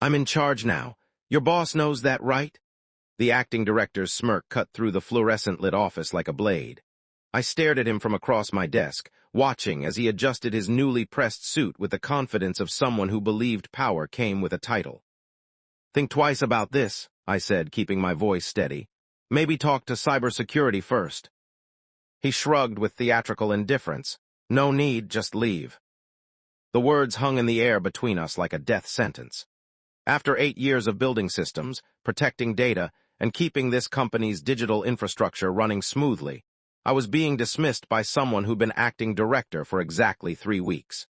I'm in charge now. Your boss knows that, right? The acting director's smirk cut through the fluorescent-lit office like a blade. I stared at him from across my desk, watching as he adjusted his newly pressed suit with the confidence of someone who believed power came with a title. Think twice about this, I said, keeping my voice steady. Maybe talk to Cybersecurity first. He shrugged with theatrical indifference. No need, just leave. The words hung in the air between us like a death sentence. After 8 years of building systems, protecting data, and keeping this company's digital infrastructure running smoothly, I was being dismissed by someone who'd been acting director for exactly 3 weeks.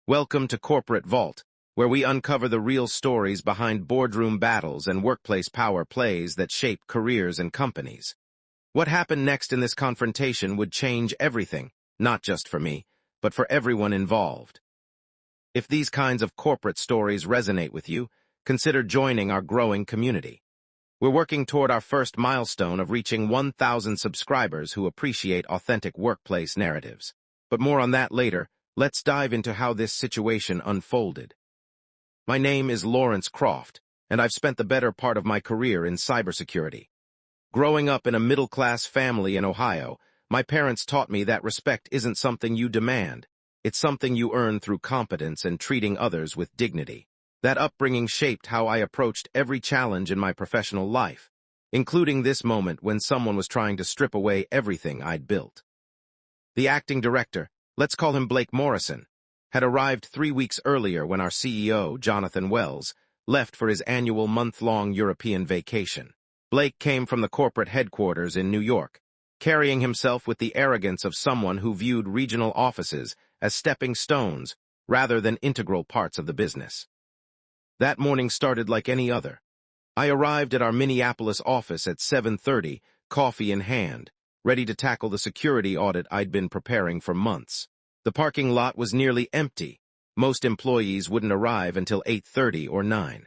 Welcome to Corporate Vault, where we uncover the real stories behind boardroom battles and workplace power plays that shape careers and companies. What happened next in this confrontation would change everything, not just for me, but for everyone involved. If these kinds of corporate stories resonate with you, consider joining our growing community. We're working toward our first milestone of reaching 1,000 subscribers who appreciate authentic workplace narratives. But more on that later. Let's dive into how this situation unfolded. My name is Lawrence Croft, and I've spent the better part of my career in cybersecurity. Growing up in a middle-class family in Ohio, my parents taught me that respect isn't something you demand. It's something you earn through competence and treating others with dignity. That upbringing shaped how I approached every challenge in my professional life, including this moment when someone was trying to strip away everything I'd built. The acting director, let's call him Blake Morrison, had arrived 3 weeks earlier when our CEO, Jonathan Wells, left for his annual month-long European vacation. Blake came from the corporate headquarters in New York, carrying himself with the arrogance of someone who viewed regional offices as stepping stones rather than integral parts of the business. That morning started like any other. I arrived at our Minneapolis office at 7:30, coffee in hand, ready to tackle the security audit I'd been preparing for months. The parking lot was nearly empty. Most employees wouldn't arrive until 8:30 or 9.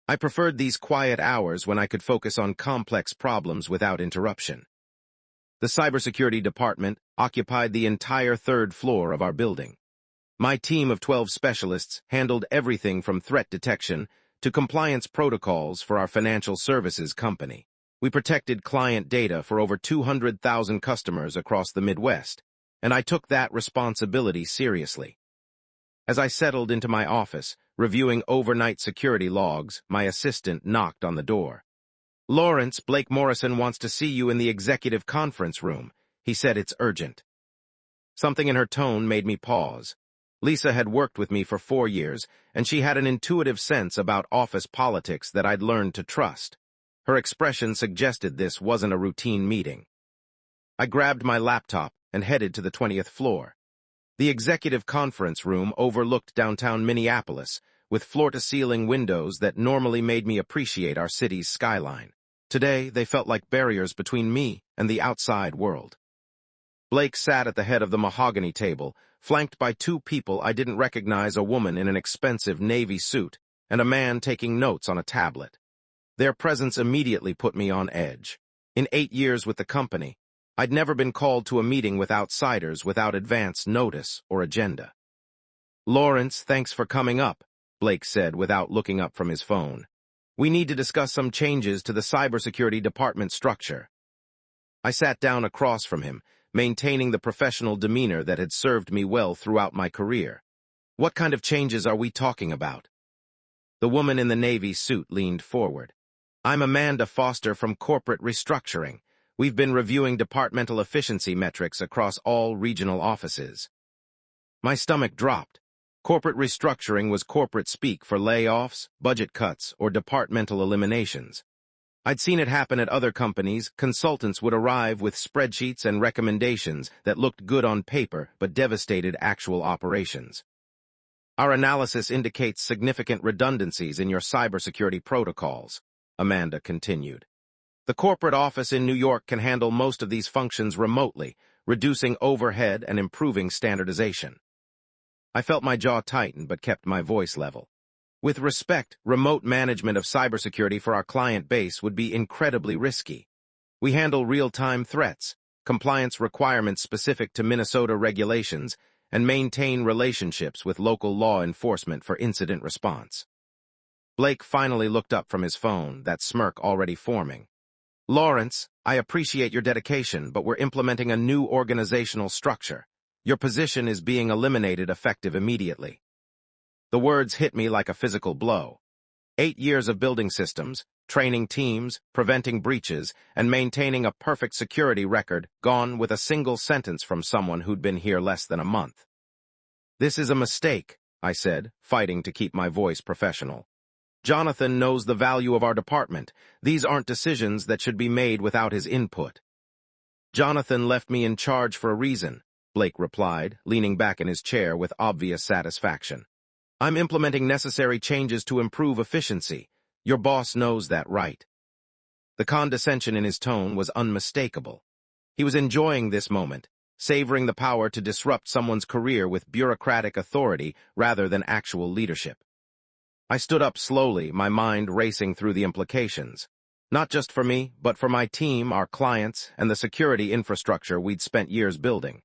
I preferred these quiet hours when I could focus on complex problems without interruption. The cybersecurity department occupied the entire 3rd floor of our building. My team of 12 specialists handled everything from threat detection to compliance protocols for our financial services company. We protected client data for over 200,000 customers across the Midwest, and I took that responsibility seriously. As I settled into my office, reviewing overnight security logs, my assistant knocked on the door. "Lawrence, Blake Morrison wants to see you in the executive conference room," he said. "It's urgent." Something in her tone made me pause. Lisa had worked with me for 4 years, and she had an intuitive sense about office politics that I'd learned to trust. Her expression suggested this wasn't a routine meeting. I grabbed my laptop and headed to the 20th floor. The executive conference room overlooked downtown Minneapolis, with floor-to-ceiling windows that normally made me appreciate our city's skyline. Today, they felt like barriers between me and the outside world. Blake sat at the head of the mahogany table, flanked by 2 people I didn't recognize, a woman in an expensive navy suit and a man taking notes on a tablet. Their presence immediately put me on edge. In 8 years with the company, I'd never been called to a meeting with outsiders without advance notice or agenda. "Lawrence, thanks for coming up," Blake said without looking up from his phone. "We need to discuss some changes to the cybersecurity department structure." I sat down across from him, maintaining the professional demeanor that had served me well throughout my career. "What kind of changes are we talking about?" The woman in the navy suit leaned forward. "I'm Amanda Foster from Corporate Restructuring. We've been reviewing departmental efficiency metrics across all regional offices." My stomach dropped. Corporate restructuring was corporate speak for layoffs, budget cuts, or departmental eliminations. I'd seen it happen at other companies. Consultants would arrive with spreadsheets and recommendations that looked good on paper but devastated actual operations. "Our analysis indicates significant redundancies in your cybersecurity protocols," Amanda continued. "The corporate office in New York can handle most of these functions remotely, reducing overhead and improving standardization." I felt my jaw tighten but kept my voice level. With respect, remote management of cybersecurity for our client base would be incredibly risky. We handle real-time threats, compliance requirements specific to Minnesota regulations, and maintain relationships with local law enforcement for incident response. Blake finally looked up from his phone, that smirk already forming. Lawrence, I appreciate your dedication, but we're implementing a new organizational structure. Your position is being eliminated effective immediately. The words hit me like a physical blow. 8 years of building systems, training teams, preventing breaches, and maintaining a perfect security record gone with a single sentence from someone who'd been here less than a month. This is a mistake, I said, fighting to keep my voice professional. Jonathan knows the value of our department. These aren't decisions that should be made without his input. Jonathan left me in charge for a reason, Blake replied, leaning back in his chair with obvious satisfaction. I'm implementing necessary changes to improve efficiency. Your boss knows that, right? The condescension in his tone was unmistakable. He was enjoying this moment, savoring the power to disrupt someone's career with bureaucratic authority rather than actual leadership. I stood up slowly, my mind racing through the implications. Not just for me, but for my team, our clients, and the security infrastructure we'd spent years building.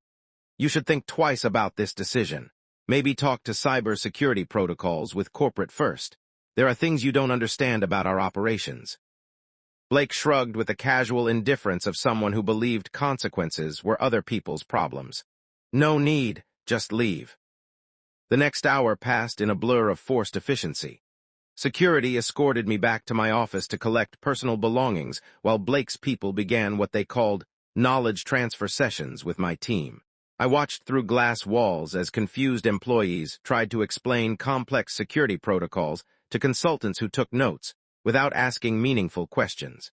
You should think twice about this decision. Maybe talk to cybersecurity protocols with corporate first. There are things you don't understand about our operations. Blake shrugged with the casual indifference of someone who believed consequences were other people's problems. No need, just leave. The next hour passed in a blur of forced efficiency. Security escorted me back to my office to collect personal belongings, while Blake's people began what they called knowledge transfer sessions with my team. I watched through glass walls as confused employees tried to explain complex security protocols to consultants who took notes, without asking meaningful questions.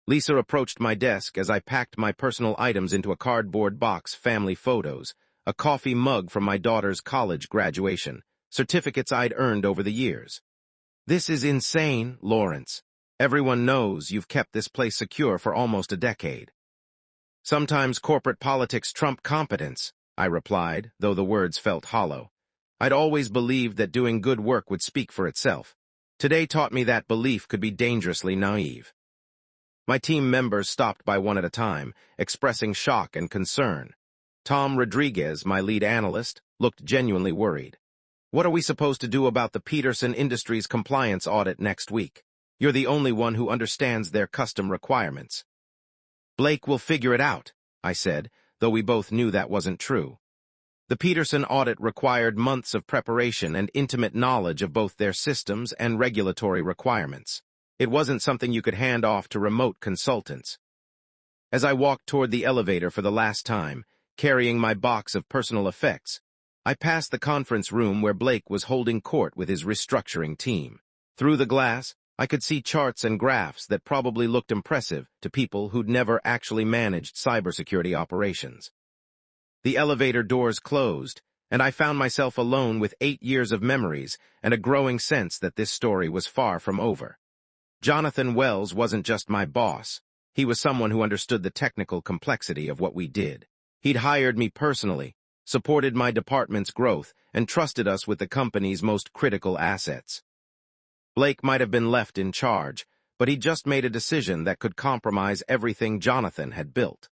Lisa approached my desk as I packed my personal items into a cardboard box, family photos, a coffee mug from my daughter's college graduation, certificates I'd earned over the years. This is insane, Lawrence. Everyone knows you've kept this place secure for almost a decade. Sometimes corporate politics trump competence, I replied, though the words felt hollow. I'd always believed that doing good work would speak for itself. Today taught me that belief could be dangerously naive. My team members stopped by one at a time, expressing shock and concern. Tom Rodriguez, my lead analyst, looked genuinely worried. What are we supposed to do about the Peterson Industries compliance audit next week? You're the only one who understands their custom requirements. Blake will figure it out, I said, though we both knew that wasn't true. The Peterson audit required months of preparation and intimate knowledge of both their systems and regulatory requirements. It wasn't something you could hand off to remote consultants. As I walked toward the elevator for the last time, carrying my box of personal effects, I passed the conference room where Blake was holding court with his restructuring team. Through the glass, I could see charts and graphs that probably looked impressive to people who'd never actually managed cybersecurity operations. The elevator doors closed, and I found myself alone with 8 years of memories and a growing sense that this story was far from over. Jonathan Wells wasn't just my boss. He was someone who understood the technical complexity of what we did. He'd hired me personally, supported my department's growth, and trusted us with the company's most critical assets. Blake might have been left in charge, but he just made a decision that could compromise everything Jonathan had built.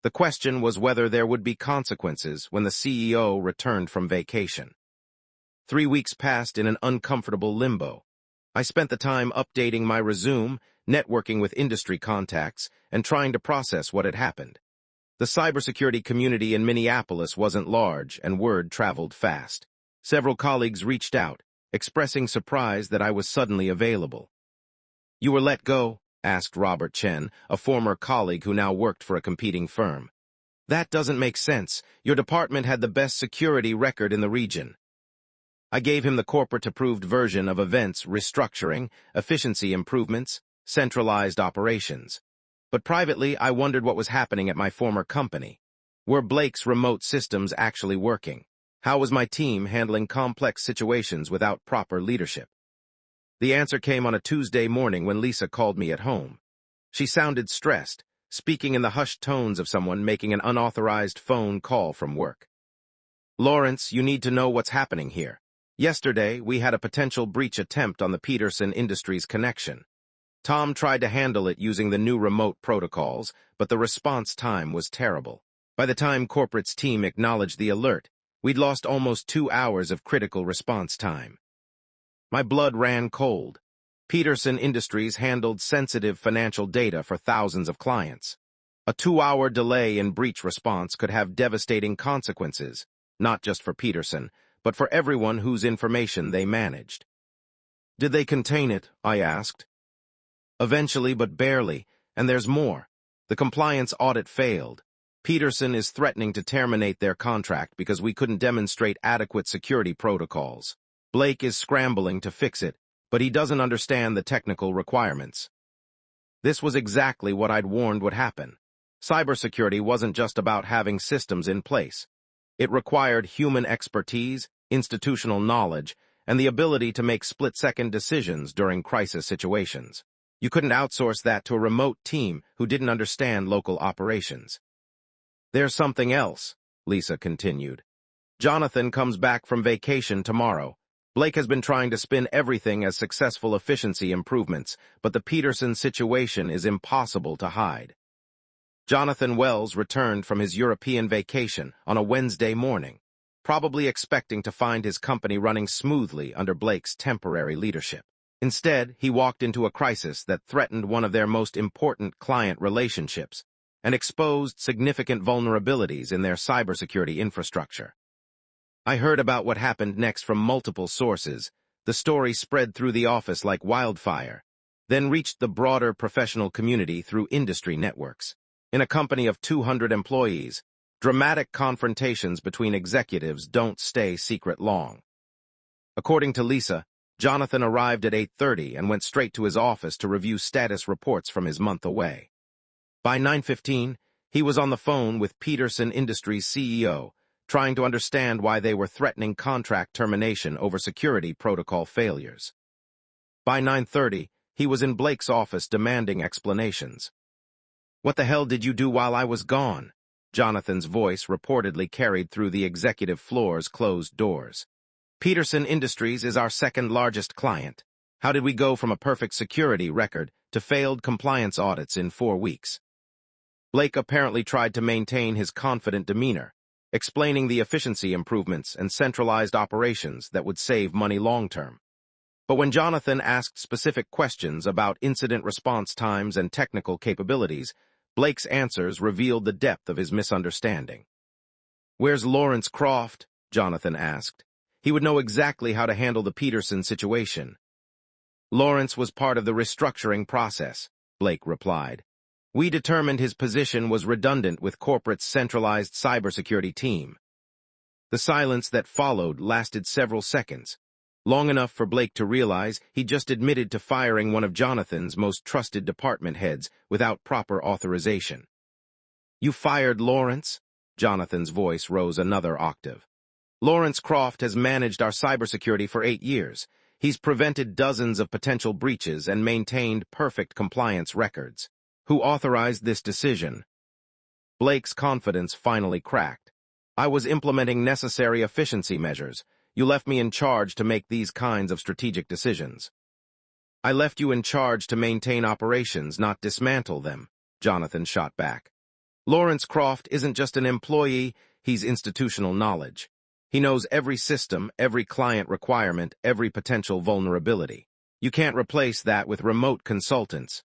The question was whether there would be consequences when the CEO returned from vacation. 3 weeks passed in an uncomfortable limbo. I spent the time updating my resume, networking with industry contacts, and trying to process what had happened. The cybersecurity community in Minneapolis wasn't large, and word traveled fast. Several colleagues reached out, expressing surprise that I was suddenly available. "You were let go?" asked Robert Chen, a former colleague who now worked for a competing firm. "That doesn't make sense. Your department had the best security record in the region." I gave him the corporate-approved version of events restructuring, efficiency improvements, centralized operations. But privately, I wondered what was happening at my former company. Were Blake's remote systems actually working? How was my team handling complex situations without proper leadership? The answer came on a Tuesday morning when Lisa called me at home. She sounded stressed, speaking in the hushed tones of someone making an unauthorized phone call from work. "Lawrence, you need to know what's happening here. Yesterday, we had a potential breach attempt on the Peterson Industries connection. Tom tried to handle it using the new remote protocols, but the response time was terrible. By the time corporate's team acknowledged the alert, we'd lost almost 2 hours of critical response time. My blood ran cold. Peterson Industries handled sensitive financial data for thousands of clients. A 2-hour delay in breach response could have devastating consequences, not just for Peterson, but for everyone whose information they managed. Did they contain it? I asked. Eventually, but barely, and there's more. The compliance audit failed. Peterson is threatening to terminate their contract because we couldn't demonstrate adequate security protocols. Blake is scrambling to fix it, but he doesn't understand the technical requirements. This was exactly what I'd warned would happen. Cybersecurity wasn't just about having systems in place. It required human expertise, institutional knowledge, and the ability to make split-second decisions during crisis situations. You couldn't outsource that to a remote team who didn't understand local operations. There's something else, Lisa continued. Jonathan comes back from vacation tomorrow. Blake has been trying to spin everything as successful efficiency improvements, but the Peterson situation is impossible to hide. Jonathan Wells returned from his European vacation on a Wednesday morning, probably expecting to find his company running smoothly under Blake's temporary leadership. Instead, he walked into a crisis that threatened one of their most important client relationships and exposed significant vulnerabilities in their cybersecurity infrastructure. I heard about what happened next from multiple sources. The story spread through the office like wildfire, then reached the broader professional community through industry networks. In a company of 200 employees, dramatic confrontations between executives don't stay secret long. According to Lisa, Jonathan arrived at 8:30 and went straight to his office to review status reports from his month away. By 9:15, he was on the phone with Peterson Industries' CEO, trying to understand why they were threatening contract termination over security protocol failures. By 9:30, he was in Blake's office demanding explanations. "What the hell did you do while I was gone?" Jonathan's voice reportedly carried through the executive floor's closed doors. "Peterson Industries is our second-largest client. How did we go from a perfect security record to failed compliance audits in 4 weeks?" Blake apparently tried to maintain his confident demeanor, explaining the efficiency improvements and centralized operations that would save money long-term. But when Jonathan asked specific questions about incident response times and technical capabilities, Blake's answers revealed the depth of his misunderstanding. "Where's Lawrence Croft?" Jonathan asked. He would know exactly how to handle the Peterson situation. "Lawrence was part of the restructuring process," Blake replied. "We determined his position was redundant with corporate's centralized cybersecurity team." The silence that followed lasted several seconds, long enough for Blake to realize he just admitted to firing one of Jonathan's most trusted department heads without proper authorization. "You fired Lawrence?" Jonathan's voice rose another octave. "Lawrence Croft has managed our cybersecurity for 8 years. He's prevented dozens of potential breaches and maintained perfect compliance records. Who authorized this decision?" Blake's confidence finally cracked. "I was implementing necessary efficiency measures. You left me in charge to make these kinds of strategic decisions." "I left you in charge to maintain operations, not dismantle them," Jonathan shot back. "Lawrence Croft isn't just an employee, he's institutional knowledge. He knows every system, every client requirement, every potential vulnerability. You can't replace that with remote consultants."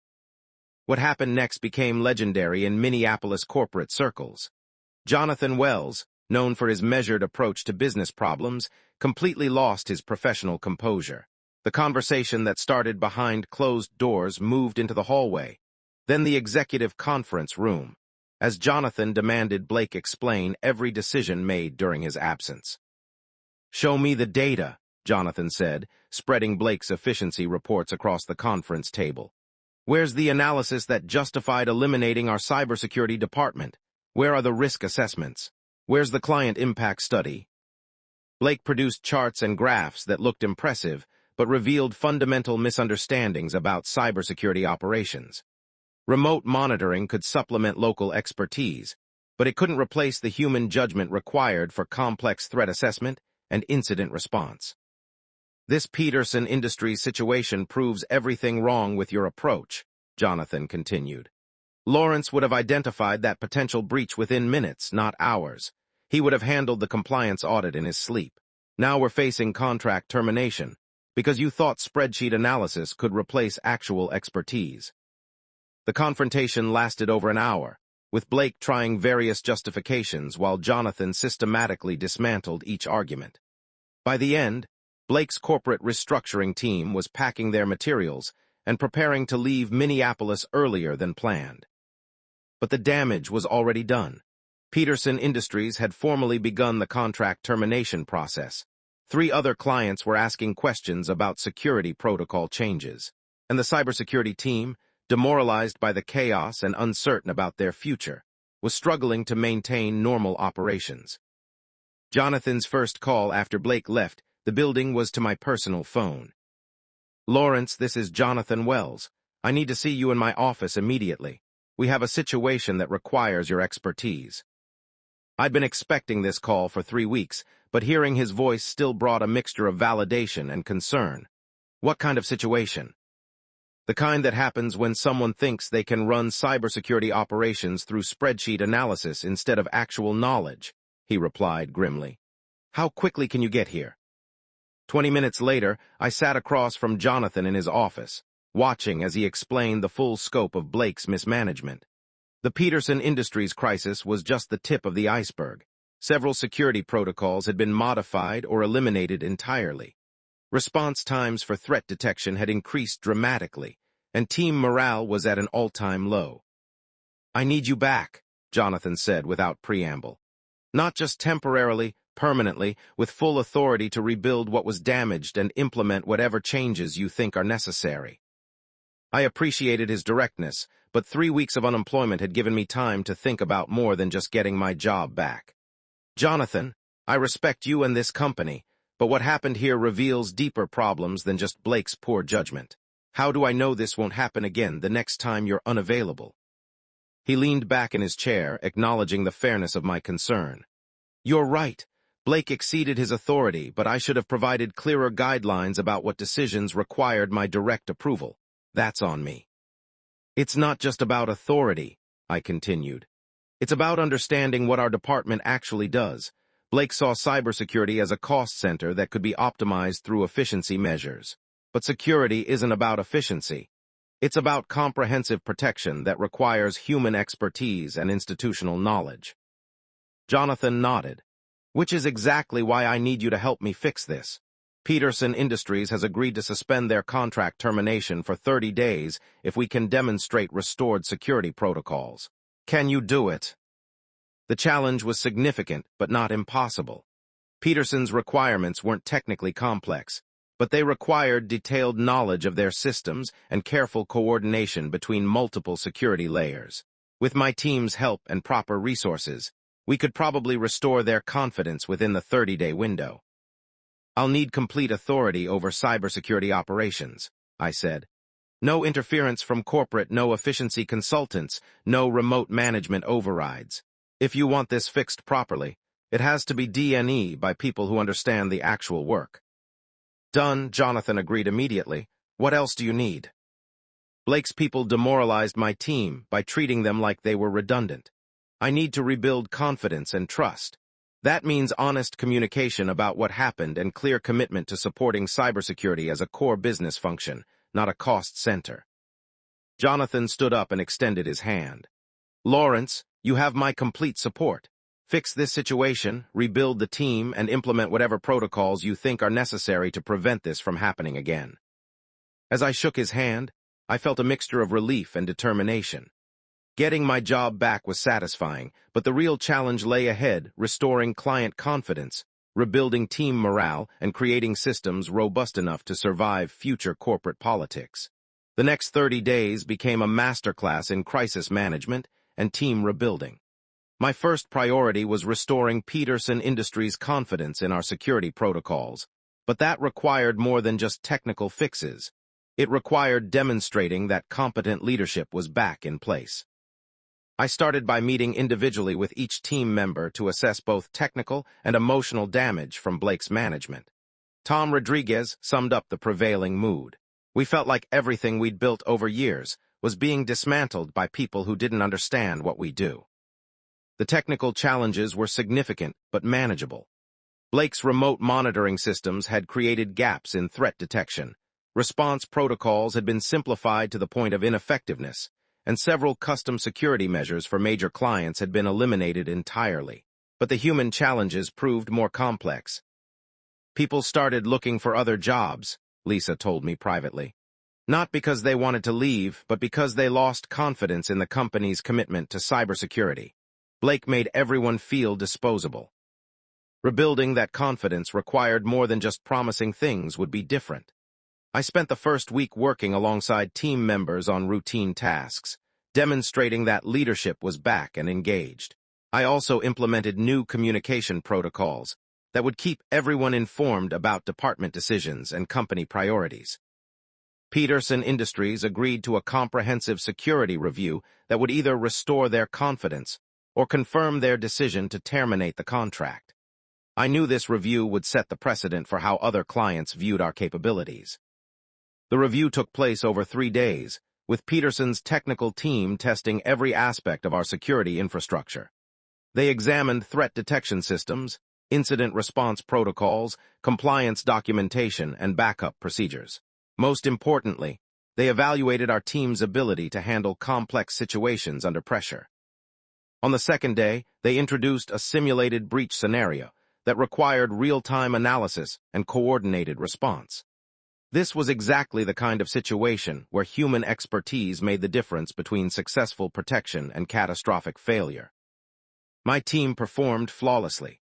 What happened next became legendary in Minneapolis corporate circles. Jonathan Wells, known for his measured approach to business problems, completely lost his professional composure. The conversation that started behind closed doors moved into the hallway, then the executive conference room, as Jonathan demanded Blake explain every decision made during his absence. "Show me the data," Jonathan said, spreading Blake's efficiency reports across the conference table. "Where's the analysis that justified eliminating our cybersecurity department? Where are the risk assessments? Where's the client impact study?" Blake produced charts and graphs that looked impressive, but revealed fundamental misunderstandings about cybersecurity operations. Remote monitoring could supplement local expertise, but it couldn't replace the human judgment required for complex threat assessment and incident response. "This Peterson Industries situation proves everything wrong with your approach," Jonathan continued. "Lawrence would have identified that potential breach within minutes, not hours. He would have handled the compliance audit in his sleep. Now we're facing contract termination because you thought spreadsheet analysis could replace actual expertise. The confrontation lasted over an hour, with Blake trying various justifications while Jonathan systematically dismantled each argument. By the end, Blake's corporate restructuring team was packing their materials and preparing to leave Minneapolis earlier than planned. But the damage was already done. Peterson Industries had formally begun the contract termination process. 3 other clients were asking questions about security protocol changes, and the cybersecurity team, demoralized by the chaos and uncertain about their future, was struggling to maintain normal operations. Jonathan's first call after Blake left the building was to my personal phone. "Lawrence, this is Jonathan Wells. I need to see you in my office immediately. We have a situation that requires your expertise." I'd been expecting this call for 3 weeks, but hearing his voice still brought a mixture of validation and concern. What kind of situation? The kind that happens when someone thinks they can run cybersecurity operations through spreadsheet analysis instead of actual knowledge, he replied grimly. "How quickly can you get here?" 20 minutes later, I sat across from Jonathan in his office, watching as he explained the full scope of Blake's mismanagement. The Peterson Industries crisis was just the tip of the iceberg. Several security protocols had been modified or eliminated entirely. Response times for threat detection had increased dramatically, and team morale was at an all-time low. "I need you back," Jonathan said without preamble. "Not just temporarily, permanently, with full authority to rebuild what was damaged and implement whatever changes you think are necessary." I appreciated his directness, but 3 weeks of unemployment had given me time to think about more than just getting my job back. "Jonathan, I respect you and this company, but what happened here reveals deeper problems than just Blake's poor judgment. How do I know this won't happen again the next time you're unavailable?" He leaned back in his chair, acknowledging the fairness of my concern. "You're right. Blake exceeded his authority, but I should have provided clearer guidelines about what decisions required my direct approval. That's on me." "It's not just about authority," I continued. "It's about understanding what our department actually does." Blake saw cybersecurity as a cost center that could be optimized through efficiency measures. But security isn't about efficiency. It's about comprehensive protection that requires human expertise and institutional knowledge. Jonathan nodded. "Which is exactly why I need you to help me fix this. Peterson Industries has agreed to suspend their contract termination for 30 days if we can demonstrate restored security protocols. Can you do it?" The challenge was significant, but not impossible. Peterson's requirements weren't technically complex, but they required detailed knowledge of their systems and careful coordination between multiple security layers. With my team's help and proper resources, we could probably restore their confidence within the 30-day window. "I'll need complete authority over cybersecurity operations," I said. "No interference from corporate, no efficiency consultants, no remote management overrides. If you want this fixed properly, it has to be D&E by people who understand the actual work." "Done," Jonathan agreed immediately. "What else do you need?" "Blake's people demoralized my team by treating them like they were redundant. I need to rebuild confidence and trust. That means honest communication about what happened and clear commitment to supporting cybersecurity as a core business function, not a cost center." Jonathan stood up and extended his hand. "Lawrence, you have my complete support. Fix this situation, rebuild the team, and implement whatever protocols you think are necessary to prevent this from happening again." As I shook his hand, I felt a mixture of relief and determination. Getting my job back was satisfying, but the real challenge lay ahead: restoring client confidence, rebuilding team morale, and creating systems robust enough to survive future corporate politics. The next 30 days became a masterclass in crisis management and team rebuilding. My first priority was restoring Peterson Industries' confidence in our security protocols, but that required more than just technical fixes. It required demonstrating that competent leadership was back in place. I started by meeting individually with each team member to assess both technical and emotional damage from Blake's management. Tom Rodriguez summed up the prevailing mood. We felt like everything we'd built over years was being dismantled by people who didn't understand what we do. The technical challenges were significant but manageable. Blake's remote monitoring systems had created gaps in threat detection. Response protocols had been simplified to the point of ineffectiveness, and several custom security measures for major clients had been eliminated entirely. But the human challenges proved more complex. People started looking for other jobs, Lisa told me privately. Not because they wanted to leave, but because they lost confidence in the company's commitment to cybersecurity. Blake made everyone feel disposable. Rebuilding that confidence required more than just promising things would be different. I spent the first week working alongside team members on routine tasks, demonstrating that leadership was back and engaged. I also implemented new communication protocols that would keep everyone informed about department decisions and company priorities. Peterson Industries agreed to a comprehensive security review that would either restore their confidence or confirm their decision to terminate the contract. I knew this review would set the precedent for how other clients viewed our capabilities. The review took place over 3 days, with Peterson's technical team testing every aspect of our security infrastructure. They examined threat detection systems, incident response protocols, compliance documentation, and backup procedures. Most importantly, they evaluated our team's ability to handle complex situations under pressure. On the second day, they introduced a simulated breach scenario that required real-time analysis and coordinated response. This was exactly the kind of situation where human expertise made the difference between successful protection and catastrophic failure. My team performed flawlessly.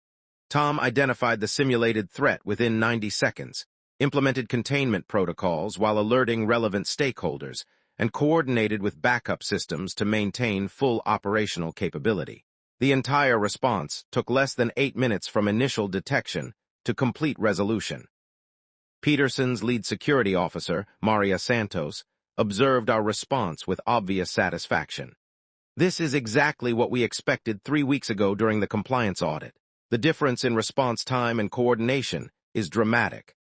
Tom identified the simulated threat within 90 seconds, implemented containment protocols while alerting relevant stakeholders, and coordinated with backup systems to maintain full operational capability. The entire response took less than 8 minutes from initial detection to complete resolution. Peterson's lead security officer, Maria Santos, observed our response with obvious satisfaction. This is exactly what we expected 3 weeks ago during the compliance audit. The difference in response time and coordination is dramatic.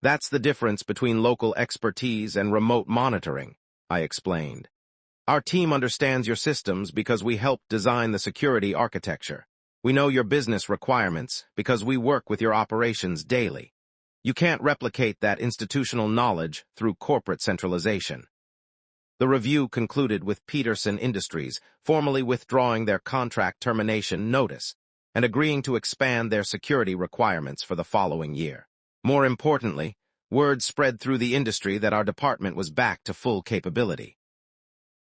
That's the difference between local expertise and remote monitoring, I explained. Our team understands your systems because we helped design the security architecture. We know your business requirements because we work with your operations daily. You can't replicate that institutional knowledge through corporate centralization. The review concluded with Peterson Industries formally withdrawing their contract termination notice and agreeing to expand their security requirements for the following year. More importantly, word spread through the industry that our department was back to full capability.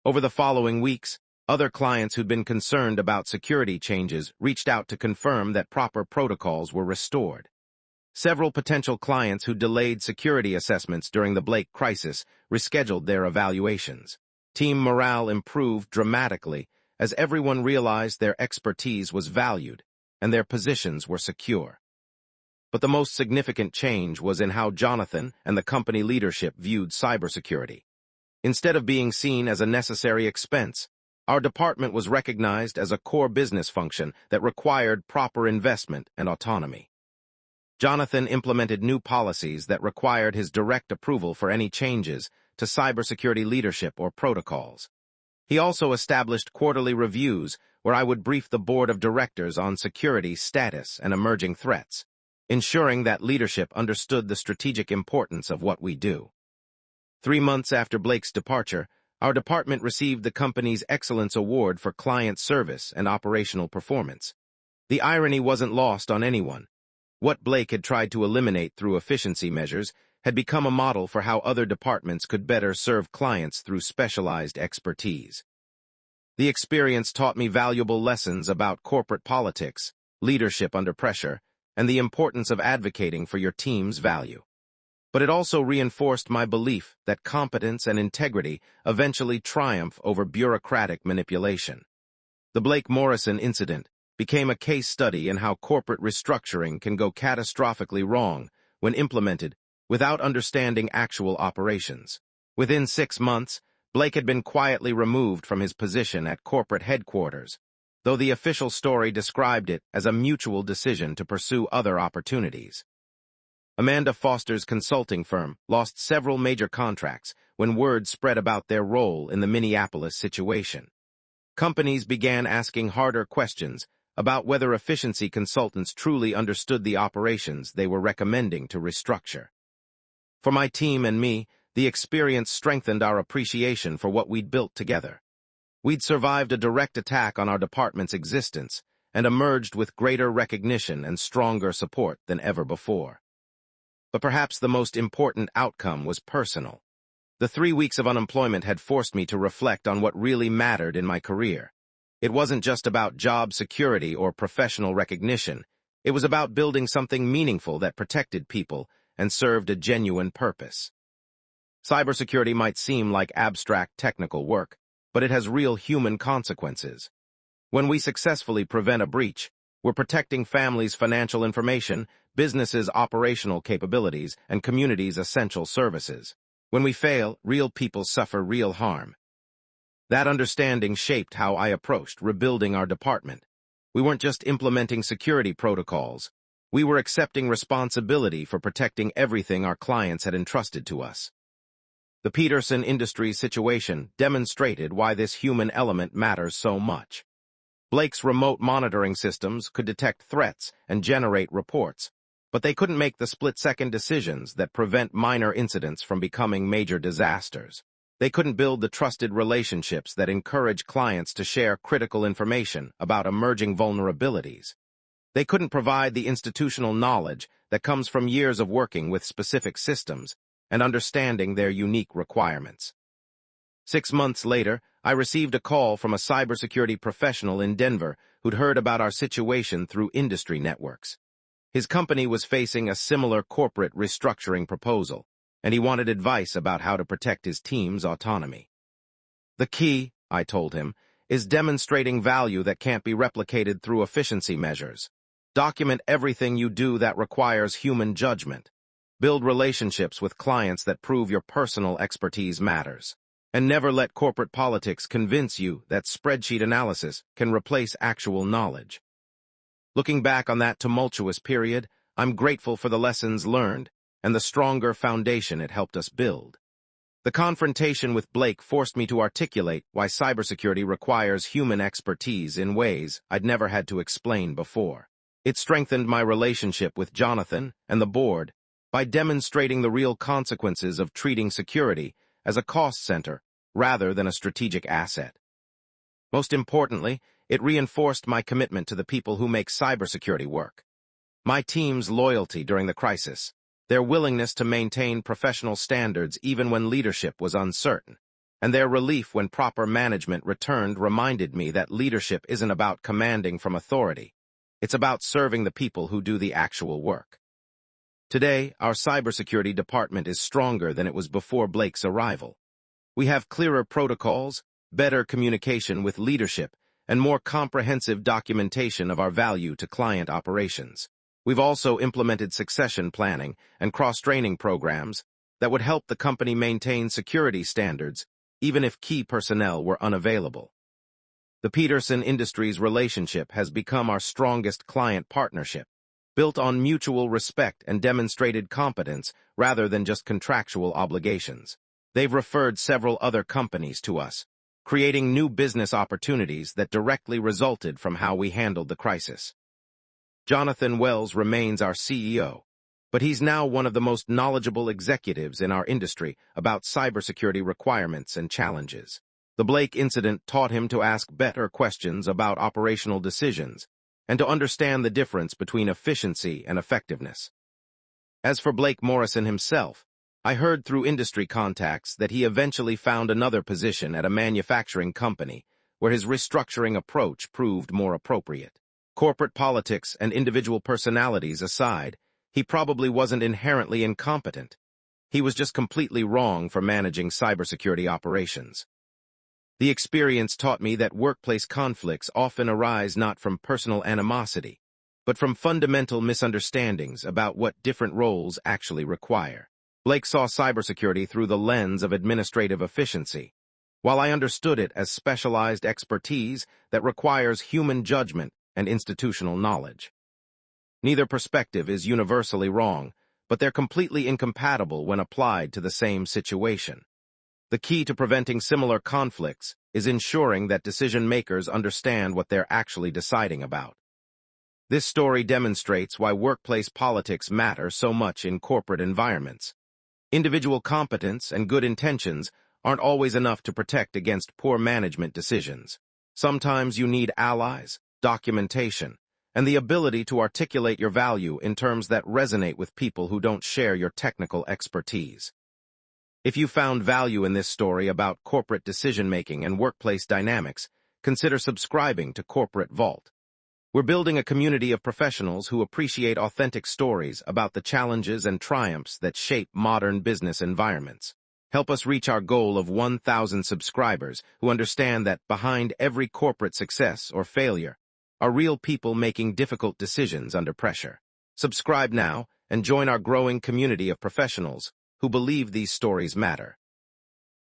Over the following weeks, other clients who'd been concerned about security changes reached out to confirm that proper protocols were restored. Several potential clients who delayed security assessments during the Blake crisis rescheduled their evaluations. Team morale improved dramatically as everyone realized their expertise was valued and their positions were secure. But the most significant change was in how Jonathan and the company leadership viewed cybersecurity. Instead of being seen as a necessary expense, our department was recognized as a core business function that required proper investment and autonomy. Jonathan implemented new policies that required his direct approval for any changes to cybersecurity leadership or protocols. He also established quarterly reviews where I would brief the board of directors on security status and emerging threats, ensuring that leadership understood the strategic importance of what we do. 3 months after Blake's departure, our department received the company's Excellence Award for client service and operational performance. The irony wasn't lost on anyone. What Blake had tried to eliminate through efficiency measures had become a model for how other departments could better serve clients through specialized expertise. The experience taught me valuable lessons about corporate politics, leadership under pressure, and the importance of advocating for your team's value. But it also reinforced my belief that competence and integrity eventually triumph over bureaucratic manipulation. The Blake Morrison incident became a case study in how corporate restructuring can go catastrophically wrong when implemented without understanding actual operations. Within 6 months, Blake had been quietly removed from his position at corporate headquarters, though the official story described it as a mutual decision to pursue other opportunities. Amanda Foster's consulting firm lost several major contracts when word spread about their role in the Minneapolis situation. Companies began asking harder questions about whether efficiency consultants truly understood the operations they were recommending to restructure. For my team and me, the experience strengthened our appreciation for what we'd built together. We'd survived a direct attack on our department's existence and emerged with greater recognition and stronger support than ever before. But perhaps the most important outcome was personal. The 3 weeks of unemployment had forced me to reflect on what really mattered in my career. It wasn't just about job security or professional recognition. It was about building something meaningful that protected people and served a genuine purpose. Cybersecurity might seem like abstract technical work, but it has real human consequences. When we successfully prevent a breach, we're protecting families' financial information, businesses' operational capabilities, and communities' essential services. When we fail, real people suffer real harm. That understanding shaped how I approached rebuilding our department. We weren't just implementing security protocols. We were accepting responsibility for protecting everything our clients had entrusted to us. The Peterson Industries situation demonstrated why this human element matters so much. Blake's remote monitoring systems could detect threats and generate reports, but they couldn't make the split-second decisions that prevent minor incidents from becoming major disasters. They couldn't build the trusted relationships that encourage clients to share critical information about emerging vulnerabilities. They couldn't provide the institutional knowledge that comes from years of working with specific systems and understanding their unique requirements. 6 months later, I received a call from a cybersecurity professional in Denver who'd heard about our situation through industry networks. His company was facing a similar corporate restructuring proposal, and he wanted advice about how to protect his team's autonomy. The key, I told him, is demonstrating value that can't be replicated through efficiency measures. Document everything you do that requires human judgment. Build relationships with clients that prove your personal expertise matters. And never let corporate politics convince you that spreadsheet analysis can replace actual knowledge. Looking back on that tumultuous period, I'm grateful for the lessons learned and the stronger foundation it helped us build. The confrontation with Blake forced me to articulate why cybersecurity requires human expertise in ways I'd never had to explain before. It strengthened my relationship with Jonathan and the board by demonstrating the real consequences of treating security as a cost center rather than a strategic asset. Most importantly, it reinforced my commitment to the people who make cybersecurity work. My team's loyalty during the crisis, their willingness to maintain professional standards even when leadership was uncertain, and their relief when proper management returned reminded me that leadership isn't about commanding from authority. It's about serving the people who do the actual work. Today, our cybersecurity department is stronger than it was before Blake's arrival. We have clearer protocols, better communication with leadership, and more comprehensive documentation of our value to client operations. We've also implemented succession planning and cross-training programs that would help the company maintain security standards even if key personnel were unavailable. The Peterson Industries relationship has become our strongest client partnership, built on mutual respect and demonstrated competence rather than just contractual obligations. They've referred several other companies to us, creating new business opportunities that directly resulted from how we handled the crisis. Jonathan Wells remains our CEO, but he's now one of the most knowledgeable executives in our industry about cybersecurity requirements and challenges. The Blake incident taught him to ask better questions about operational decisions and to understand the difference between efficiency and effectiveness. As for Blake Morrison himself, I heard through industry contacts that he eventually found another position at a manufacturing company where his restructuring approach proved more appropriate. Corporate politics and individual personalities aside, he probably wasn't inherently incompetent. He was just completely wrong for managing cybersecurity operations. The experience taught me that workplace conflicts often arise not from personal animosity, but from fundamental misunderstandings about what different roles actually require. Blake saw cybersecurity through the lens of administrative efficiency, while I understood it as specialized expertise that requires human judgment and institutional knowledge. Neither perspective is universally wrong, but they're completely incompatible when applied to the same situation. The key to preventing similar conflicts is ensuring that decision-makers understand what they're actually deciding about. This story demonstrates why workplace politics matter so much in corporate environments. Individual competence and good intentions aren't always enough to protect against poor management decisions. Sometimes you need allies, documentation, and the ability to articulate your value in terms that resonate with people who don't share your technical expertise. If you found value in this story about corporate decision-making and workplace dynamics, consider subscribing to Corporate Vault. We're building a community of professionals who appreciate authentic stories about the challenges and triumphs that shape modern business environments. Help us reach our goal of 1,000 subscribers who understand that behind every corporate success or failure are real people making difficult decisions under pressure. Subscribe now and join our growing community of professionals who believe these stories matter.